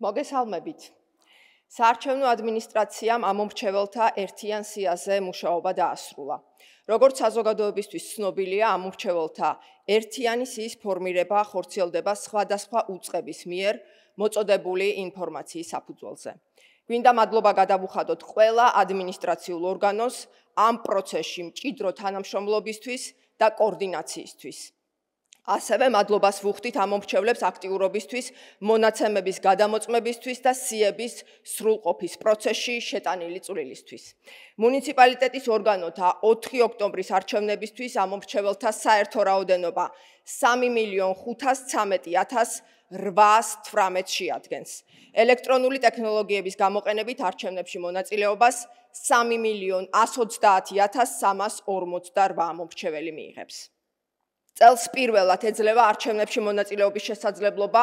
მოგესალმებით. საარჩევნო ადმინისტრაციამ ამომრჩეველთა ერთიან სიაზე მუშაობა დაასრულა. როგორც საზოგადოებისთვის ცნობილია, ამომრჩეველთა ერთიანი სიის ფორმირება ხორციელდება სხვადასხვა უწყების მიერ მოწოდებული ინფორმაციის საფუძველზე. გვინდა მადლობა გადავუხადოთ ყველა ადმინისტრაციულ ორგანოს ამ პროცესში მჭიდრო თანამშრომლობისთვის და კოორდინაციისთვის. ასევე მადლობას ვუხდით ამომრჩევლებს აქტიურობისთვის, მონაცემების გადამოწმებისთვის და სიების სრულყოფის პროცესში შეტანილი წვლილისთვის. მუნიციპალიტეტის ორგანოთა 4 ოქტომბრის არჩევნებისთვის ამომრჩეველთა საერთო რაოდენობა 3,013,818 შეადგენს. ელექტრონული ტექნოლოგიების გამოყენებით არჩევნებში მონაწილეობას 3,130,348 ამომრჩეველი მიიღებს. წელს პირველად ეძლევა არჩევნებში მონაწილეობის შესაძლებლობა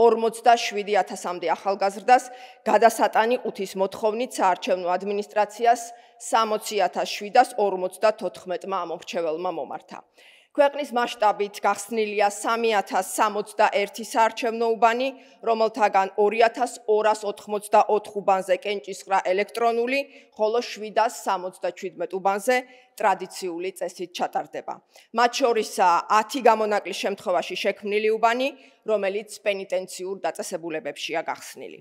47,000-მდე ახალგაზრდას, გადასატანი ყუთის მოთხოვნით საარჩევნო ადმინისტრაციას 60,754 ამომრჩეველმა მომართა. ქვეყნის მასშტაბით გახსნილია 3,061 საარჩევნო უბანი, რომელთაგან 2,284 უბანზე კენჭისყრა ელექტრონული, ხოლო 777 უბანზე ტრადიციული წესით ჩატარდება. მათ შორისაა 10 გამონაკლის შემთხვევაში შექმნილი უბანი, რომელიც პენიტენციურ დაწესებულებებშია გახსნილი.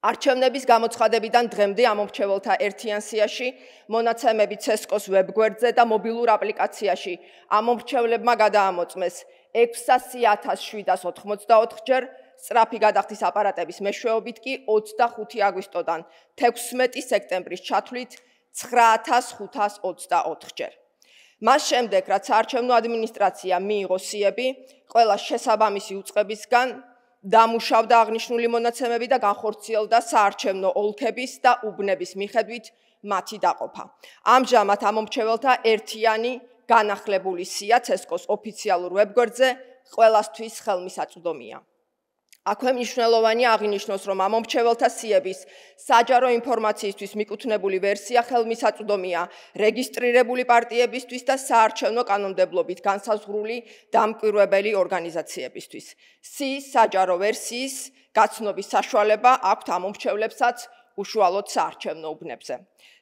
არჩევნების გამოცხადებიდან დღემდე ამომრჩეველთა ერთიან სიაში მონაცემები CESCO-ს ვებგვერდზე და მობილურ აპლიკაციაში ამომრჩევლებმა გადაამოწმეს 600,784 ჯერ, სწრაფი გადახდის აპარატების მეშვეობით კი 25 აგვისტოდან 16 სექტემბრის ჩათვლით 9,524 ჯერ. მას შემდეგ, რაც საარჩევნო ადმინისტრაცია მიიღო სიები, ყველა შესაბამისი უწყებისგან დამუშავდა აღნიშნული მონაცემები და განხორციელდა საარჩევნო ოლქების და უბნების მიხედვით მათი დაყოფა. ამჟამად ამომრჩეველთა ერთიანი განახლებული სია CESCO-s ოფიციალურ ვებგვერდზე ყველასთვის ხელმისაწვდომია. აქვე მნიშვნელოვანია აღინიშნოს, რომ ამომრჩეველთა სიების საჯარო ინფორმაციისთვის მიკუთვნებული ვერსია ხელმისაწვდომია რეგისტრირებული პარტიებისთვის და საარჩევნო კანონმდებლობით განსაზღვრული დამკვირვებელი ორგანიზაციებისთვის. სიის საჯარო ვერსიის გაცნობის საშუალება აქვთ ამომრჩევლებსაც უშუალოდ საარჩევნო უბნებზე.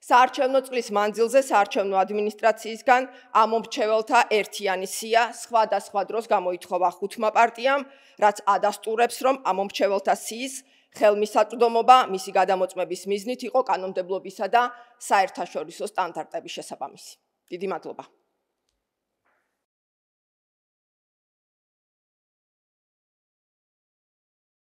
საარჩევნო წლის მანძილზე საარჩევნო ადმინისტრაციისგან ამომრჩეველთა ერთიანი სია სხვადასხვა დროს გამოითხოვა 5 პარტიამ, რაც ადასტურებს, რომ ამომრჩეველთა სიის ხელმისაწვდომობა მისი გადამოწმების მიზნით იყო კანონმდებლობისა და საერთაშორისო სტანდარტების შესაბამისი. დიდი მადლობა.